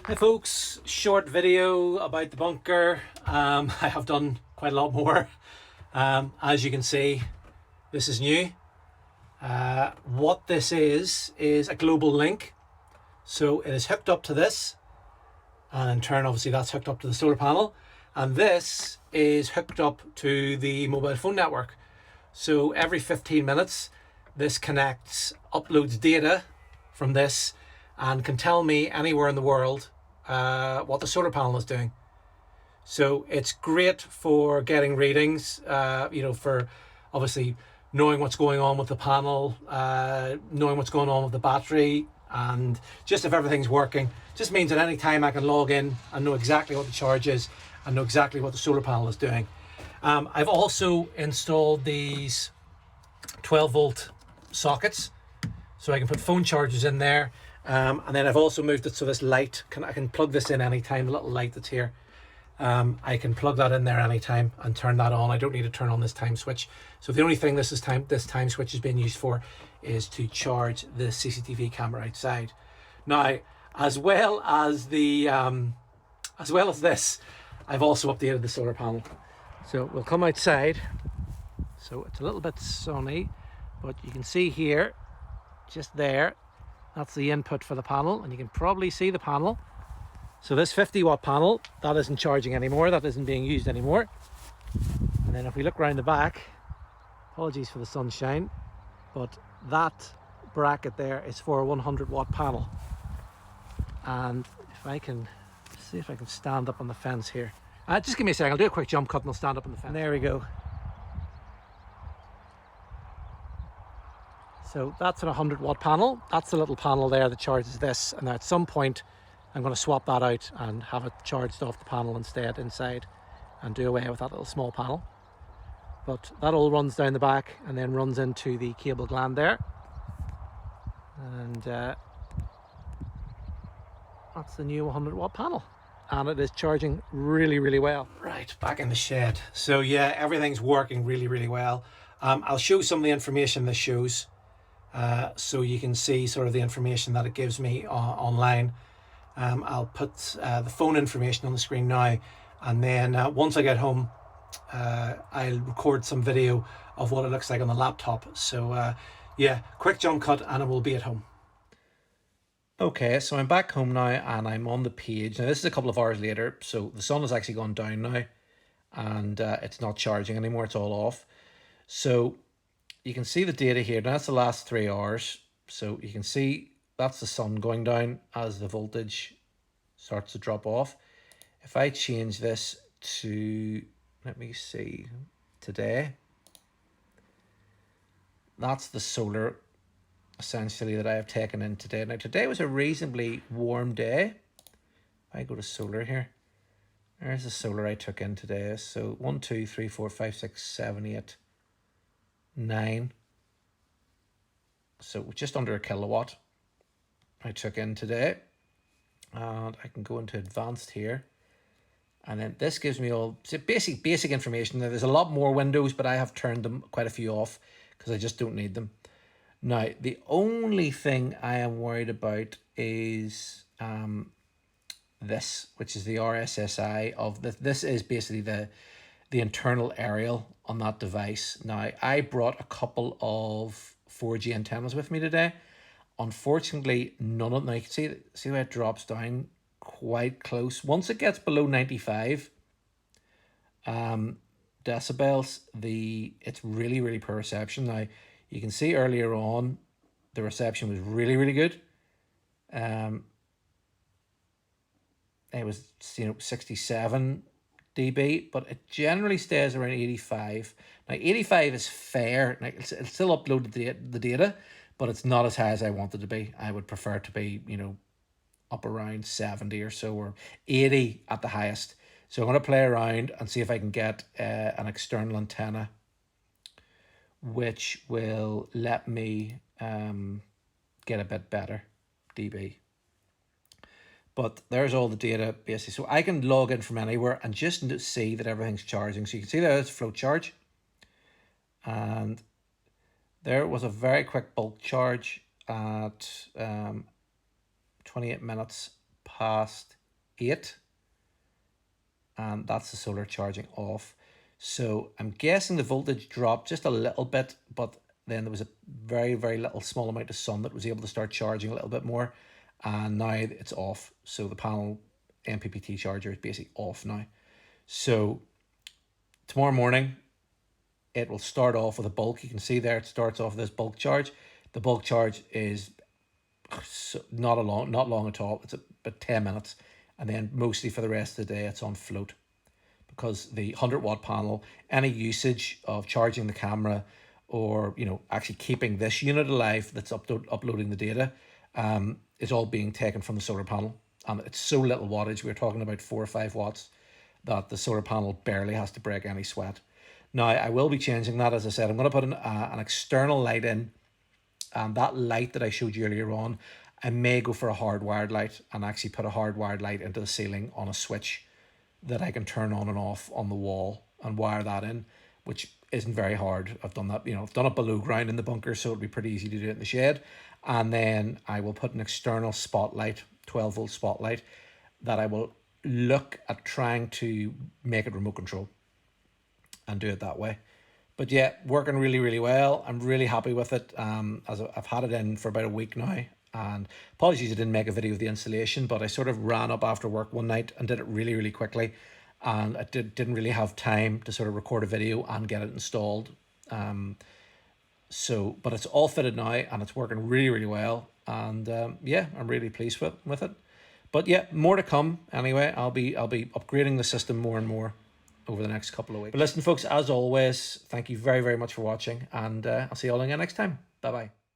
Hi folks, short video about the bunker. I have done quite a lot more. As you can see, this is new. What this is a global link. So it is hooked up to this, and in turn obviously that's hooked up to the solar panel, and this is hooked up to the mobile phone network. So every 15 minutes this connects, uploads data from this, and can tell me anywhere in the world what the solar panel is doing. So it's great for getting readings, for obviously knowing what's going on with the panel, knowing what's going on with the battery, and just if everything's working. Just means at any time I can log in and know exactly what the charge is and know exactly what the solar panel is doing. I've also installed these 12 volt sockets, so I can put phone chargers in there. And then I've also moved it so this light, I can plug this in anytime, the little light that's here. I can plug that in there anytime and turn that on. I don't need to turn on this time switch. So the only thing this time switch is being used for is to charge the CCTV camera outside. Now, as well as this, I've also updated the solar panel. So we'll come outside. So it's a little bit sunny, but you can see here, just there, that's the input for the panel, and you can probably see the panel. So this 50-watt panel, that isn't charging anymore, that isn't being used anymore. And then if we look around the back, apologies for the sunshine, but that bracket there is for a 100-watt panel. And if I can see if I can stand up on the fence here. Just give me a second, I'll do a quick jump cut and I'll stand up on the fence. And there we go. So that's a 100-watt panel. That's the little panel there that charges this. And at some point, I'm going to swap that out and have it charged off the panel instead inside and do away with that little small panel. But that all runs down the back and then runs into the cable gland there. And that's the new 100-watt panel. And it is charging really, really well. Right, back in the shed. So yeah, everything's working really, really well. I'll show some of the information this shows. So you can see sort of the information that it gives me online. I'll put the phone information on the screen now, and then once I get home I'll record some video of what it looks like on the laptop. So yeah, quick jump cut and it will be at home. Okay, so I'm back home now and I'm on the page. Now this is a couple of hours later, so the sun has actually gone down now and it's not charging anymore, it's all off. So you can see the data here. Now that's the last 3 hours. So you can see that's the sun going down as the voltage starts to drop off. If I change this to, let me see, today, that's the solar essentially that I have taken in today. Now today was a reasonably warm day. If I go to solar here, there's the solar I took in today. So 1, 2, 3, 4, 5, 6, 7, 8, 9, so just under a kilowatt I took in today. And I can go into advanced here, and then this gives me all basic information. Now there's a lot more windows, but I have turned them quite a few off because I just don't need them. Now the only thing I am worried about is this, which is the RSSI of this is basically the internal aerial on that device. Now, I brought a couple of 4G antennas with me today. Unfortunately, none of them, you can see where it drops down quite close. Once it gets below 95 decibels, it's really, really poor reception. Now, you can see earlier on, the reception was really, really good. It was 67 dB, but it generally stays around 85. Now 85 is fair. Now it'll still upload the data, but it's not as high as I want it to be. I would prefer it to be, up around 70 or so, or 80 at the highest. So I'm going to play around and see if I can get an external antenna which will let me get a bit better dB. But there's all the data basically. So I can log in from anywhere and just see that everything's charging. So you can see there's float charge. And there was a very quick bulk charge at 28 minutes past 8, and that's the solar charging off. So I'm guessing the voltage dropped just a little bit, but then there was a very, very little small amount of sun that was able to start charging a little bit more, and now it's off. So the panel MPPT charger is basically off now. So tomorrow morning it will start off with a bulk. You can see there it starts off with this bulk charge. The bulk charge is not long at all. It's about 10 minutes, and then mostly for the rest of the day it's on float, because the 100-watt panel, any usage of charging the camera or actually keeping this unit alive that's uploading the data is all being taken from the solar panel. And it's so little wattage, we're talking about 4 or 5 watts, that the solar panel barely has to break any sweat. Now I will be changing that. As I said, I'm going to put an external light in, and that light that I showed you earlier on, I may go for a hardwired light and actually put a hardwired light into the ceiling on a switch that I can turn on and off on the wall and wire that in, which isn't very hard. I've done that, I've done it below ground in the bunker, so it'll be pretty easy to do it in the shed. And then I will put an external spotlight, 12-volt spotlight, that I will look at trying to make it remote control and do it that way. But yeah, working really, really well. I'm really happy with it. As I've had it in for about a week now. And apologies I didn't make a video of the installation, but I sort of ran up after work one night and did it really, really quickly. And I didn't really have time to sort of record a video and get it installed. But it's all fitted now and it's working really, really well. And yeah, I'm really pleased with it. But yeah, more to come anyway. I'll be upgrading the system more and more over the next couple of weeks. But listen, folks, as always, thank you very, very much for watching, and I'll see you all again next time. Bye-bye.